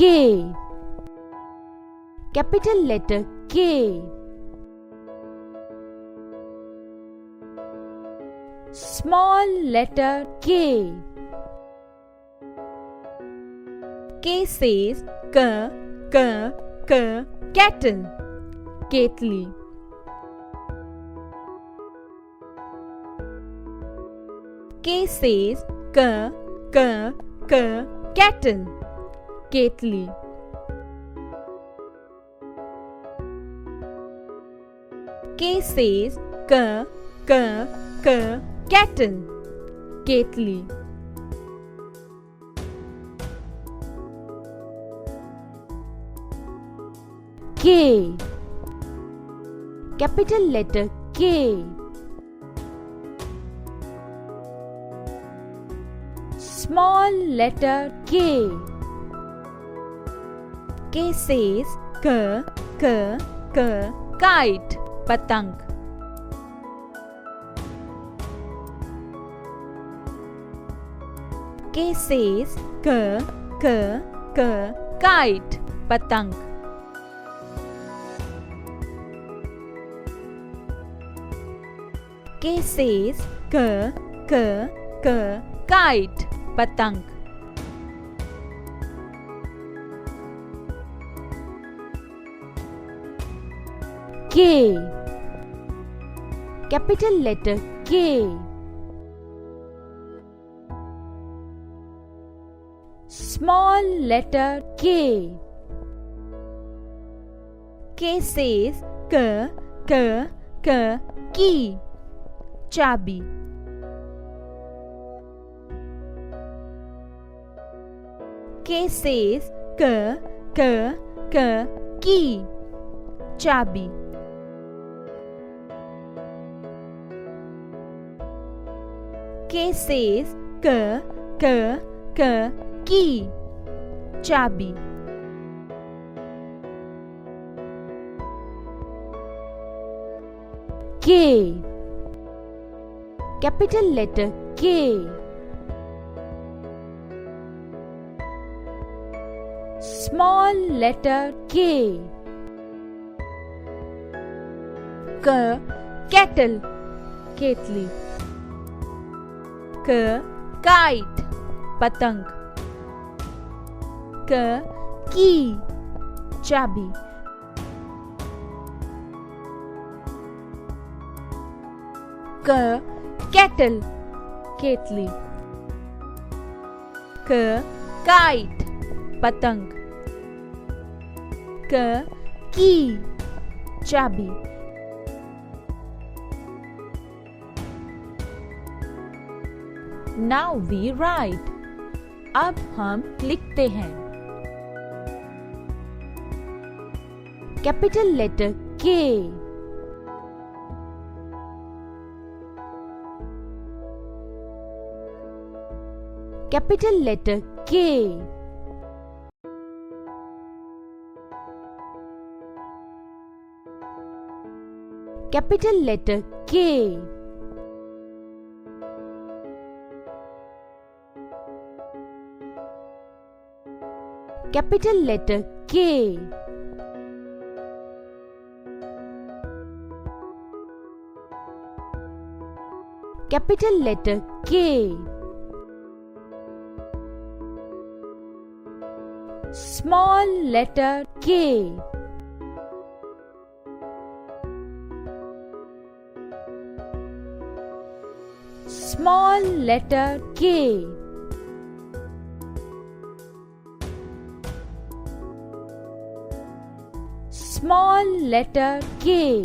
K. Capital letter K. Small letter K. K says k, cattle, cately. K says k, cattle, cately. K says k, cattle, cately. K. Capital letter K. Small letter K. K says k, kite, patang. K says k, kite, patang. K says k, kite, patang. K. Capital letter K. Small letter K. K says k, key, chabi. K says k, key, chabi. K says k, key, chabi. K. Capital letter K. Small letter K. K, cattle, cately. K, kite, patang. K, key, chabi. K, cattle, cately. K, kite, patang. K, key, chabi. Now we write. अब हम लिखते हैं. Capital letter K. Capital letter K. Capital letter K. Capital letter K. Capital letter K. Small letter K. Small letter K. Small letter K.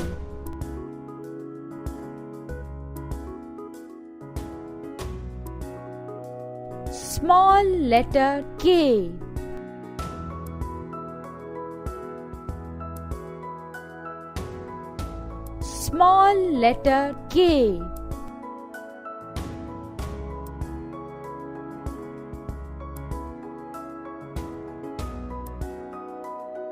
Small letter K. Small letter K.